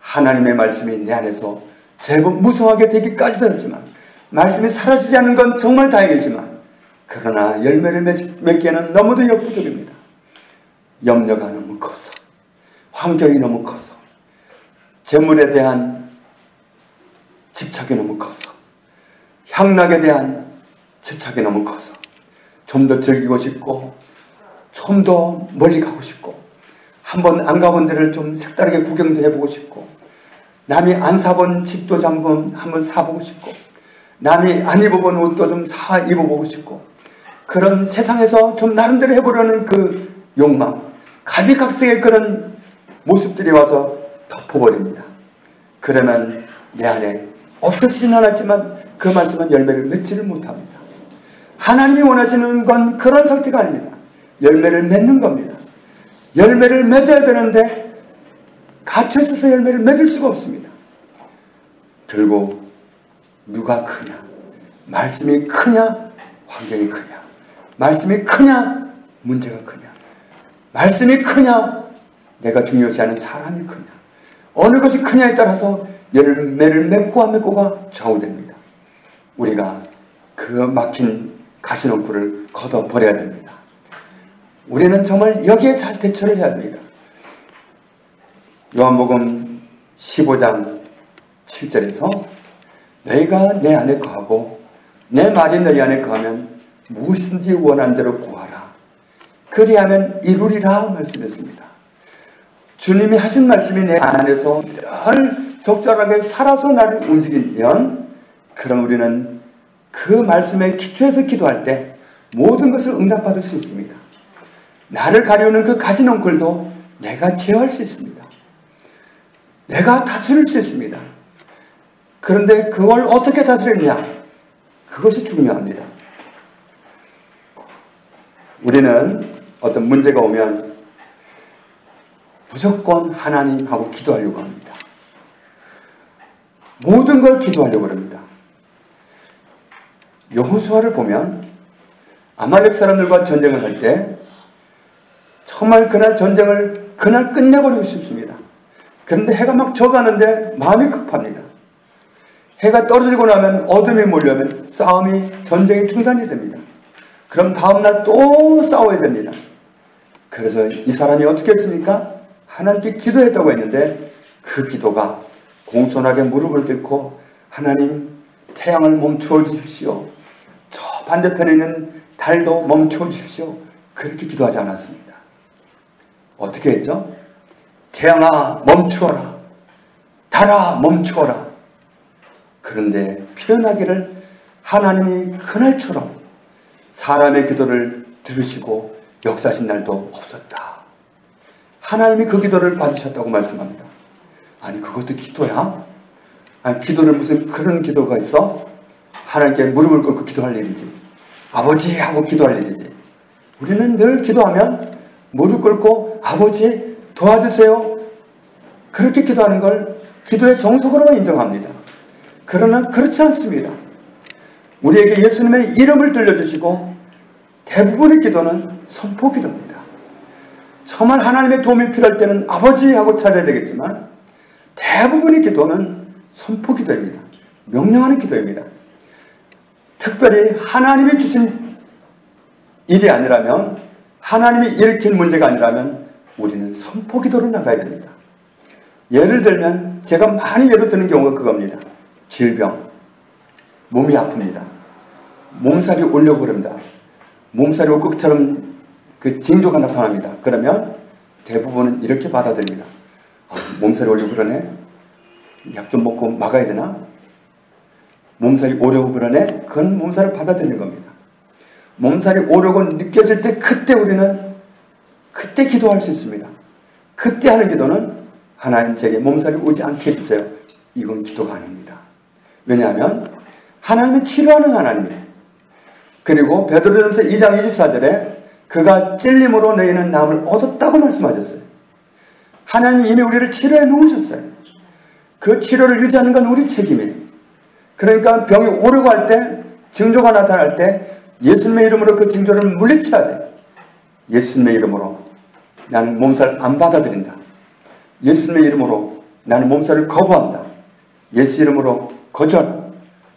하나님의 말씀이 내 안에서 제법 무성하게 되기까지도 했지만, 말씀이 사라지지 않는 건 정말 다행이지만, 그러나 열매를 맺기에는 너무도 역부족입니다. 염려가 너무 커서, 환경이 너무 커서, 재물에 대한 집착이 너무 커서, 향락에 대한 집착이 너무 커서 좀 더 즐기고 싶고, 좀 더 멀리 가고 싶고, 한번 안 가본 데를 좀 색다르게 구경도 해보고 싶고, 남이 안 사본 집도 한번 사보고 싶고, 남이 안 입어본 옷도 좀 사 입어보고 싶고, 그런 세상에서 좀 나름대로 해보려는 그 욕망, 가지각색의 그런 모습들이 와서 덮어버립니다. 그러면 내 안에 없어지진 않았지만 그 말씀은 열매를 맺지를 못합니다. 하나님이 원하시는 건 그런 상태가 아닙니다. 열매를 맺는 겁니다. 열매를 맺어야 되는데 갇혀있어서 열매를 맺을 수가 없습니다. 들고 누가 크냐? 말씀이 크냐? 환경이 크냐? 말씀이 크냐? 문제가 크냐? 말씀이 크냐? 내가 중요시하는 사람이 크냐? 어느 것이 크냐에 따라서 열매를 맺고 안 맺고가 좌우됩니다. 우리가 그 막힌 가시농쿨을 걷어버려야 됩니다. 우리는 정말 여기에 잘 대처를 해야 됩니다. 요한복음 15장 7절에서 너희가 내 안에 거하고 내 말이 너희 안에 거하면 무엇이든지 원하는 대로 구하라. 그리하면 이루리라 말씀했습니다. 주님이 하신 말씀이 내 안에서 늘 적절하게 살아서 나를 움직이면, 그럼 우리는 그 말씀에 기초해서 기도할 때 모든 것을 응답받을 수 있습니다. 나를 가리우는 그 가시농쿨도 내가 제어할 수 있습니다. 내가 다스릴 수 있습니다. 그런데 그걸 어떻게 다스리느냐? 그것이 중요합니다. 우리는 어떤 문제가 오면 무조건 하나님하고 기도하려고 합니다. 모든 걸 기도하려고 합니다. 여호수아를 보면 아말렉 사람들과 전쟁을 할 때 정말 그날 전쟁을 그날 끝내버리고 싶습니다. 그런데 해가 막 져가는데 마음이 급합니다. 해가 떨어지고 나면 어둠이 몰려오면 전쟁이 중단이 됩니다. 그럼 다음날 또 싸워야 됩니다. 그래서 이 사람이 어떻게 했습니까? 하나님께 기도했다고 했는데 그 기도가 공손하게 무릎을 꿇고, 하나님 태양을 멈추어 주십시오. 저 반대편에 있는 달도 멈춰 주십시오. 그렇게 기도하지 않았습니다. 어떻게 했죠? 태양아 멈추어라. 달아 멈추어라. 그런데 표현하기를 하나님이 그날처럼 사람의 기도를 들으시고 역사하신 날도 없었다. 하나님이 그 기도를 받으셨다고 말씀합니다. 아니 그것도 기도야? 아니 기도를 무슨 그런 기도가 있어? 하나님께 무릎을 꿇고 기도할 일이지. 아버지 하고 기도할 일이지. 우리는 늘 기도하면 무릎 꿇고 아버지 도와주세요. 그렇게 기도하는 걸 기도의 정석으로만 인정합니다. 그러나 그렇지 않습니다. 우리에게 예수님의 이름을 들려주시고 대부분의 기도는 선포 기도입니다. 정말 하나님의 도움이 필요할 때는 아버지 하고 찾아야 되겠지만 대부분의 기도는 선포 기도입니다. 명령하는 기도입니다. 특별히 하나님이 주신 일이 아니라면 하나님이 일으킨 문제가 아니라면 우리는 선포 기도로 나가야 됩니다. 예를 들면 제가 많이 예로 드는 경우가 그겁니다. 질병, 몸이 아픕니다. 몸살이 오려고 그럽니다. 몸살이 올 것처럼 그 징조가 나타납니다. 그러면 대부분은 이렇게 받아들입니다. 몸살이 오려고 그러네? 약 좀 먹고 막아야 되나? 몸살이 오려고 그러네? 그건 몸살을 받아들이는 겁니다. 몸살이 오려고 느껴질 때 그때 우리는 그때 기도할 수 있습니다. 그때 하는 기도는 하나님 제게 몸살이 오지 않게 해주세요. 이건 기도가 아닙니다. 왜냐하면 하나님은 치료하는 하나님이에요. 그리고 베드로전서 2장 24절에 그가 찔림으로 너희는 남을 얻었다고 말씀하셨어요. 하나님이 이미 우리를 치료해 놓으셨어요. 그 치료를 유지하는 건 우리 책임이에요. 그러니까 병이 오려고 할 때, 징조가 나타날 때 예수님의 이름으로 그 징조를 물리쳐야 돼요. 예수님의 이름으로 나는 몸살 안 받아들인다. 예수님의 이름으로 나는 몸살을 거부한다. 예수 이름으로 거절.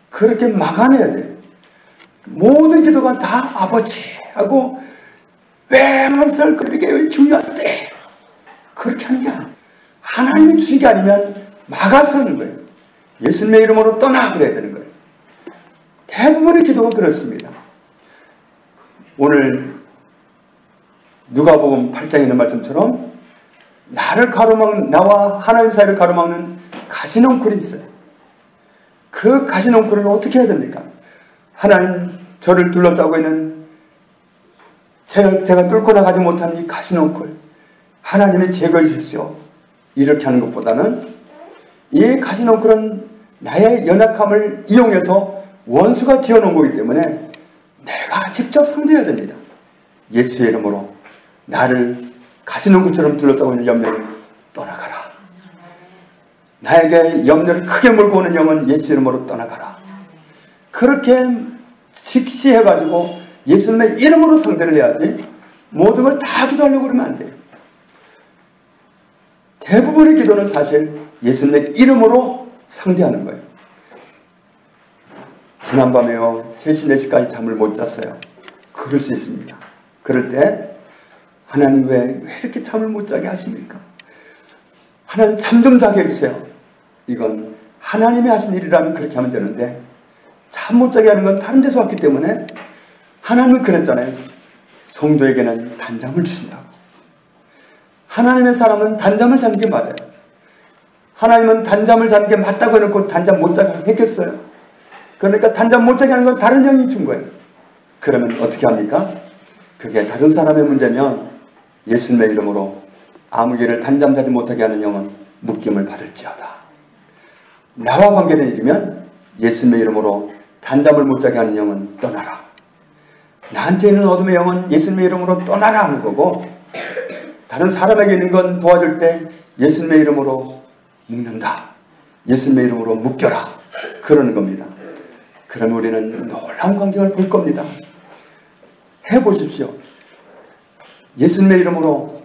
그렇게 막아내야 돼요. 모든 기도가 다 아버지 하고 왜 몸살 그렇게 중요한데 그렇게 하는 게 아니야. 하나님이 주신 게 아니면 막아서 하는 거예요. 예수님의 이름으로 떠나 그래야 되는 거예요. 대부분의 기도가 그렇습니다. 오늘 누가복음 8장에 있는 말씀처럼 나와 하나님 사이를 가로막는 가시넝쿨이 있어요. 그 가시넝쿨을 어떻게 해야 됩니까? 하나님 저를 둘러싸고 있는 제가 뚫고 나가지 못하는 이 가시넝쿨 하나님이 제거해 주십시오. 이렇게 하는 것보다는 이 가시넝쿨은 나의 연약함을 이용해서 원수가 지어놓은 거기 때문에 내가 직접 상대해야 됩니다. 예수의 이름으로 나를 가시넝쿨처럼 둘러싸고 있는 염려를 떠나가라. 나에게 염려를 크게 몰고 오는 영은 예수 이름으로 떠나가라. 그렇게 직시해가지고 예수님의 이름으로 상대를 해야지 모든 걸 다 기도하려고 그러면 안 돼요. 대부분의 기도는 사실 예수님의 이름으로 상대하는 거예요. 지난밤에요 3시 4시까지 잠을 못 잤어요. 그럴 수 있습니다. 그럴 때 하나님 왜 이렇게 잠을 못 자게 하십니까? 하나님 잠 좀 자게 해주세요. 이건 하나님이 하신 일이라면 그렇게 하면 되는데 잠 못 자게 하는 건 다른 데서 왔기 때문에 하나님은 그랬잖아요. 성도에게는 단잠을 주신다고. 하나님의 사람은 단잠을 자는 게 맞아요. 하나님은 단잠을 자는 게 맞다고 해놓고 단잠 못 자게 했겠어요? 그러니까 단잠 못 자게 하는 건 다른 영이 준 거예요. 그러면 어떻게 합니까? 그게 다른 사람의 문제면 예수님의 이름으로 아무개를 단잠 자지 못하게 하는 영은 묶임을 받을지어다. 나와 관계된 일이면 예수님의 이름으로 단잠을 못 자게 하는 영은 떠나라. 나한테 있는 어둠의 영은 예수님의 이름으로 떠나라 하는 거고 다른 사람에게 있는 건 도와줄 때 예수님의 이름으로 묶는다. 예수님의 이름으로 묶여라. 그러는 겁니다. 그러면 우리는 놀라운 광경을 볼 겁니다. 해보십시오. 예수님의 이름으로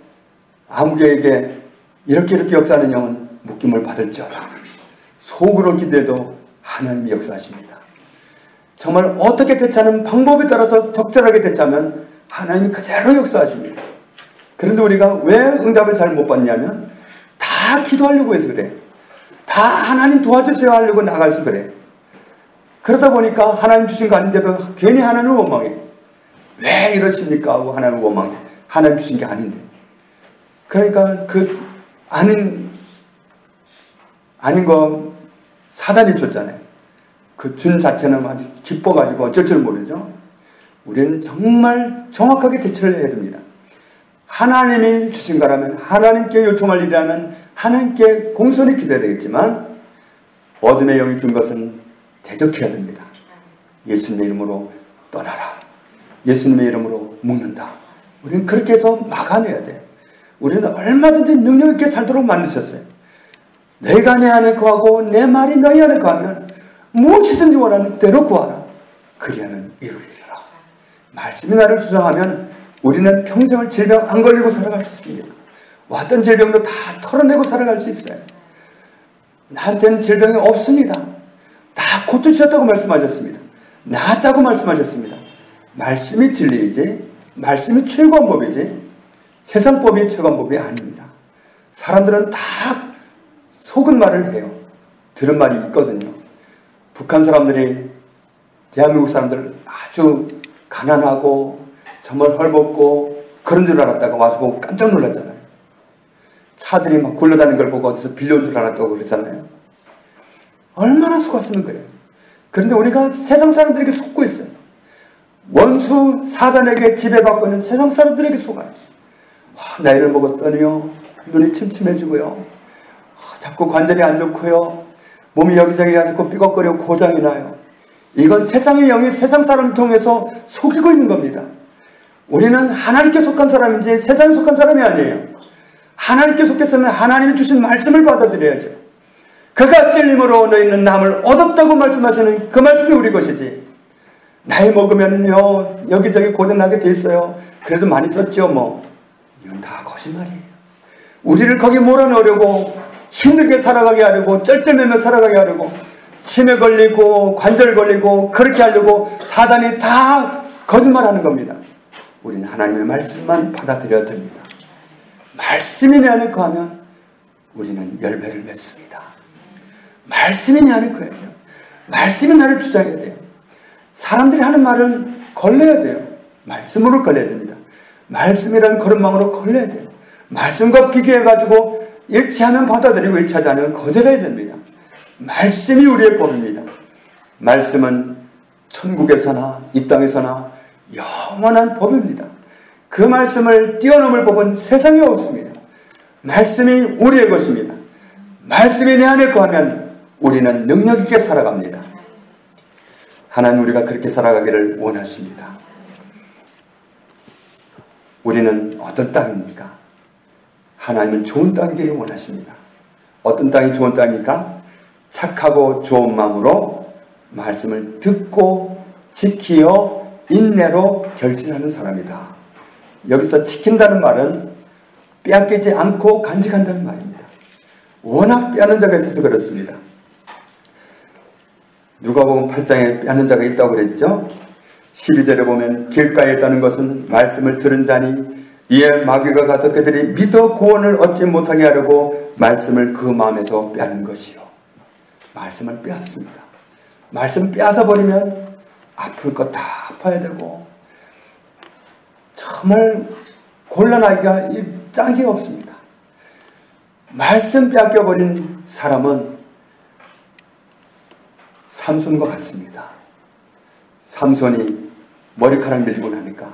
아무개에게 이렇게 역사하는 영은 묶임을 받을지어다. 속으로 기도해도 하나님이 역사하십니다. 정말 어떻게 대처하는 방법에 따라서 적절하게 대처하면 하나님이 그대로 역사하십니다. 그런데 우리가 왜 응답을 잘 못 받냐면 다 기도하려고 해서 그래. 다 하나님 도와주세요 하려고 나가서 그래. 그러다 보니까 하나님 주신 거 아닌데도 괜히 하나님을 원망해. 왜 이러십니까? 하고 하나님을 원망해. 하나님 주신 게 아닌데. 그러니까 그 아닌 거 사단이 줬잖아요. 그 준 자체는 아주 기뻐가지고 어쩔 줄 모르죠. 우리는 정말 정확하게 대처를 해야 됩니다. 하나님이 주신 거라면 하나님께 요청할 일이라면 하나님께 공손히 기도해야 되겠지만 어둠의 영이 준 것은 대적해야 됩니다. 예수님의 이름으로 떠나라. 예수님의 이름으로 묶는다. 우리는 그렇게 해서 막아내야 돼요. 우리는 얼마든지 능력 있게 살도록 만드셨어요. 내가 내 안에 거하고 내 말이 너희 안에 거하면 무엇이든지 원하는 대로 구하라. 그리하면 이루리라. 말씀이 나를 주장하면 우리는 평생을 질병 안 걸리고 살아갈 수 있습니다. 왔던 질병도 다 털어내고 살아갈 수 있어요. 나한테는 질병이 없습니다. 다 고쳐주셨다고 말씀하셨습니다. 나았다고 말씀하셨습니다. 말씀이 진리이지, 말씀이 최고한 법이지, 세상 법이 최고한 법이 아닙니다. 사람들은 다 속은 말을 해요. 들은 말이 있거든요. 북한 사람들이 대한민국 사람들 아주 가난하고 정말 헐벗고 그런 줄 알았다가 와서 보고 깜짝 놀랐잖아요. 차들이 막 굴러다니는 걸 보고 어디서 빌려온 줄 알았다고 그랬잖아요. 얼마나 속았으면 그래요. 그런데 우리가 세상 사람들에게 속고 있어요. 원수 사단에게 지배받고 있는 세상 사람들에게 속아요. 나이를 먹었더니요 눈이 침침해지고요, 자꾸 관절이 안 좋고요, 몸이 여기저기 가지고 삐걱거리고 고장이 나요. 이건 세상의 영이 세상 사람을 통해서 속이고 있는 겁니다. 우리는 하나님께 속한 사람인지 세상에 속한 사람이 아니에요. 하나님께 속했으면 하나님이 주신 말씀을 받아들여야죠. 그가 찔림으로 너희는 남을 얻었다고 말씀하시는 그 말씀이 우리 것이지, 나이 먹으면요 여기저기 고장나게 돼 있어요, 그래도 많이 썼죠 뭐, 이건 다 거짓말이에요. 우리를 거기 몰아넣으려고 힘들게 살아가게 하려고, 쩔쩔매며 살아가게 하려고, 치매 걸리고 관절 걸리고 그렇게 하려고 사단이 다 거짓말하는 겁니다. 우리는 하나님의 말씀만 받아들여야 됩니다. 말씀이 내 안에 거하면 우리는 열매를 맺습니다. 말씀이 내 안에 거해야 돼요. 말씀이 나를 주장해야 돼요. 사람들이 하는 말은 걸려야 돼요. 말씀으로 걸려야 됩니다. 말씀이라는 걸음망으로 걸려야 돼요. 말씀과 비교해가지고 일치하면 받아들이고 일치하지 않으면 거절해야 됩니다. 말씀이 우리의 법입니다. 말씀은 천국에서나 이 땅에서나 영원한 법입니다. 그 말씀을 뛰어넘을 법은 세상에 없습니다. 말씀이 우리의 것입니다. 말씀이 내 안에 거하면 우리는 능력 있게 살아갑니다. 하나님 우리가 그렇게 살아가기를 원하십니다. 우리는 어떤 땅입니까? 하나님은 좋은 땅이기를 원하십니다. 어떤 땅이 좋은 땅입니까? 착하고 좋은 마음으로 말씀을 듣고 지키어 인내로 결신하는 사람이다. 여기서 지킨다는 말은 빼앗기지 않고 간직한다는 말입니다. 워낙 빼앗는 자가 있어서 그렇습니다. 누가복음 8장에 빼앗는 자가 있다고 그랬죠. 12절에 보면 길가에 있다는 것은 말씀을 들은 자니 이에 마귀가 가서 그들이 믿어 구원을 얻지 못하게 하려고 말씀을 그 마음에서 빼앗는 것이요. 말씀을 빼앗습니다. 말씀 빼앗아 버리면 아플 것 다 아파야 되고 정말 곤란하기가 짝이 없습니다. 말씀 빼앗겨버린 사람은 삼손과 같습니다. 삼손이 머리카락 밀리고 나니까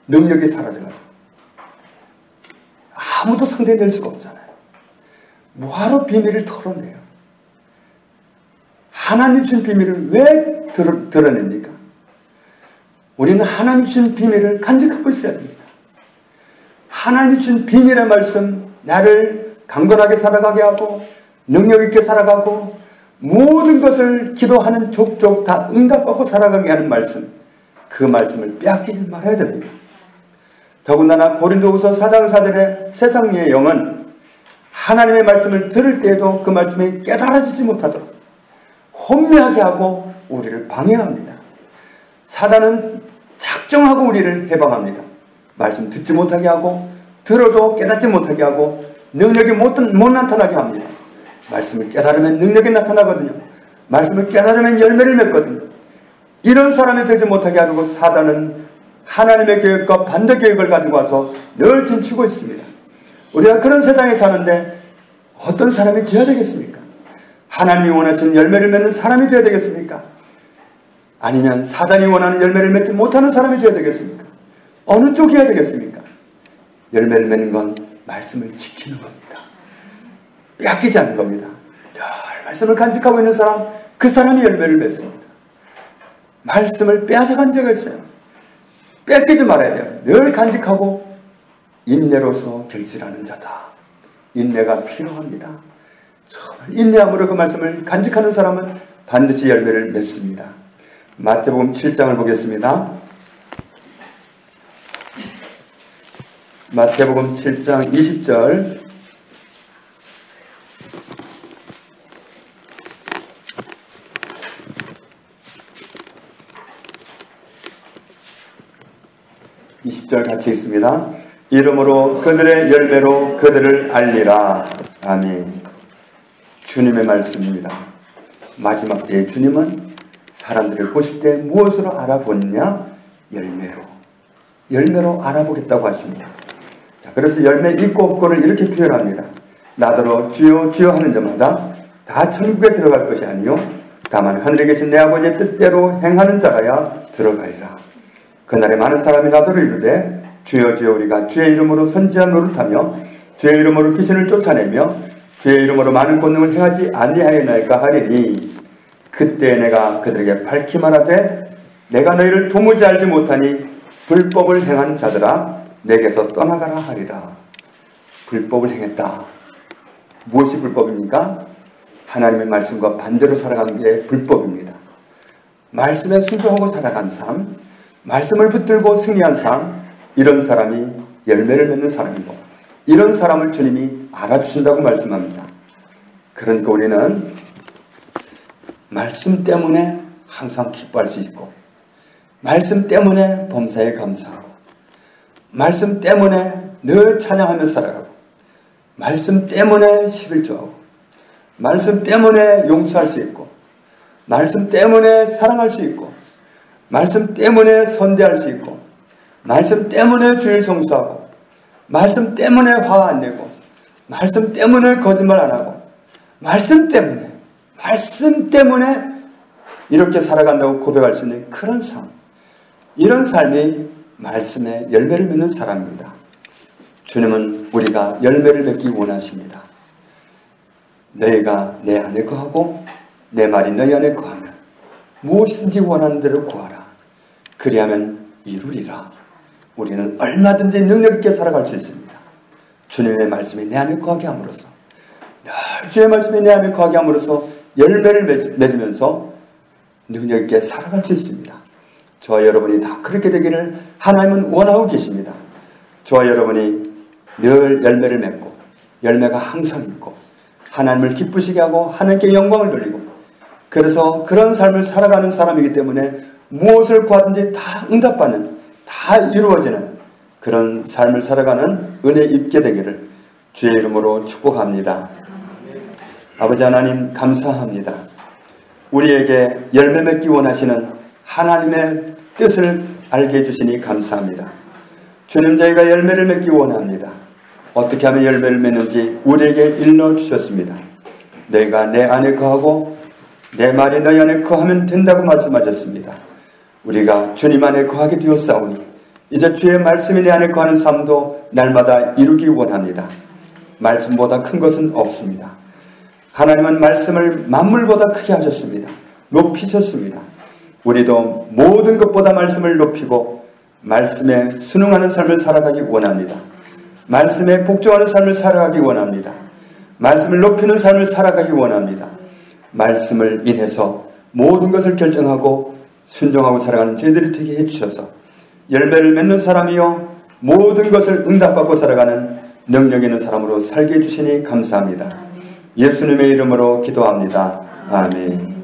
능력이 사라져가지고 아무도 상대낼 수가 없잖아요. 뭐하러 비밀을 털어내요? 하나님 주신 비밀을 왜 드러냅니까? 우리는 하나님 주신 비밀을 간직하고 있어야 됩니다. 하나님 주신 비밀의 말씀, 나를 강건하게 살아가게 하고 능력 있게 살아가고 모든 것을 기도하는 족족 다 응답받고 살아가게 하는 말씀, 그 말씀을 빼앗기지 말아야 됩니다. 더군다나 고린도후서 4장 4절에 세상의 영은 하나님의 말씀을 들을 때에도 그 말씀이 깨달아지지 못하도록 혼미하게 하고 우리를 방해합니다. 사단은 작정하고 우리를 해방합니다. 말씀 듣지 못하게 하고 들어도 깨닫지 못하게 하고 능력이 못 나타나게 합니다. 말씀을 깨달으면 능력이 나타나거든요. 말씀을 깨달으면 열매를 맺거든요. 이런 사람이 되지 못하게 하려고 사단은 하나님의 계획과 반대 계획을 가지고 와서 늘 진치고 있습니다. 우리가 그런 세상에 사는데 어떤 사람이 되어야 되겠습니까? 하나님이 원하시는 열매를 맺는 사람이 되어야 되겠습니까? 아니면 사단이 원하는 열매를 맺지 못하는 사람이 되어야 되겠습니까? 어느 쪽이 해야 되겠습니까? 열매를 맺는 건 말씀을 지키는 겁니다. 빼앗기지 않는 겁니다. 늘 말씀을 간직하고 있는 사람, 그 사람이 열매를 맺습니다. 말씀을 빼앗아간 적이 있어요. 뺏기지 말아야 돼요. 늘 간직하고 인내로서 결실하는 자다. 인내가 필요합니다. 정말 인내함으로 그 말씀을 간직하는 사람은 반드시 열매를 맺습니다. 마태복음 7장을 보겠습니다. 마태복음 7장 20절. 같이 읽습니다. 이름으로 그들의 열매로 그들을 알리라. 아멘. 주님의 말씀입니다. 마지막 때에 주님은 사람들을 보실 때 무엇으로 알아보느냐? 열매로 알아보겠다고 하십니다. 자, 그래서 열매 있고 없고를 이렇게 표현합니다. 나더러 주여 주여 하는 자마다 다 천국에 들어갈 것이 아니요 다만 하늘에 계신 내 아버지의 뜻대로 행하는 자가야 들어가리라. 그날에 많은 사람이 나더러 이르되 주여 주여 우리가 주의 이름으로 선지한 노릇하며 주의 이름으로 귀신을 쫓아내며 주의 이름으로 많은 권능을 행하지 아니하였나이까 하리니 그때 내가 그들에게 밝히 말하되 내가 너희를 도무지 알지 못하니 불법을 행한 자들아 내게서 떠나가라 하리라. 불법을 행했다. 무엇이 불법입니까? 하나님의 말씀과 반대로 살아가는 게 불법입니다. 말씀에 순종하고 살아간 삶, 말씀을 붙들고 승리한 삶, 이런 사람이 열매를 맺는 사람이고 이런 사람을 주님이 알아주신다고 말씀합니다. 그러니까 우리는 말씀 때문에 항상 기뻐할 수 있고 말씀 때문에 범사에 감사하고 말씀 때문에 늘 찬양하며 살아가고 말씀 때문에 11조하고 말씀 때문에 용서할 수 있고 말씀 때문에 사랑할 수 있고 말씀 때문에 선대할 수 있고 말씀 때문에 주일 성수하고 말씀 때문에 화 안 내고 말씀 때문에 거짓말 안 하고 말씀 때문에 이렇게 살아간다고 고백할 수 있는 그런 삶, 이런 삶이 말씀에 열매를 맺는 사람입니다. 주님은 우리가 열매를 맺기 원하십니다. 너희가 내 안에 거하고 내 말이 너희 안에 거하면 무엇이든지 원하는 대로 구하라. 그리하면 이루리라. 우리는 얼마든지 능력 있게 살아갈 수 있습니다. 주님의 말씀이 내 안에 거하게 함으로써 늘 주의 말씀이 내 안에 거하게 함으로써 열매를 맺으면서 능력 있게 살아갈 수 있습니다. 저와 여러분이 다 그렇게 되기를 하나님은 원하고 계십니다. 저와 여러분이 늘 열매를 맺고 열매가 항상 있고 하나님을 기쁘시게 하고 하나님께 영광을 돌리고 그래서 그런 삶을 살아가는 사람이기 때문에 무엇을 구하든지 다 응답받는, 다 이루어지는 그런 삶을 살아가는 은혜 입게 되기를 주의 이름으로 축복합니다. 아버지 하나님 감사합니다. 우리에게 열매 맺기 원하시는 하나님의 뜻을 알게 해주시니 감사합니다. 주님, 저희가 열매를 맺기 원합니다. 어떻게 하면 열매를 맺는지 우리에게 일러주셨습니다. 내가 내 안에 거하고 내 말이 너희 안에 거하면 된다고 말씀하셨습니다. 우리가 주님 안에 거하게 되었사오니 이제 주의 말씀이 내 안에 거하는 삶도 날마다 이루기 원합니다. 말씀보다 큰 것은 없습니다. 하나님은 말씀을 만물보다 크게 하셨습니다. 높이셨습니다. 우리도 모든 것보다 말씀을 높이고 말씀에 순응하는 삶을 살아가기 원합니다. 말씀에 복종하는 삶을 살아가기 원합니다. 말씀을 높이는 삶을 살아가기 원합니다. 말씀을 인해서 모든 것을 결정하고 순종하고 살아가는 저희들이 되게 해주셔서 열매를 맺는 사람이요 모든 것을 응답받고 살아가는 능력 있는 사람으로 살게 해주시니 감사합니다. 예수님의 이름으로 기도합니다. 아멘.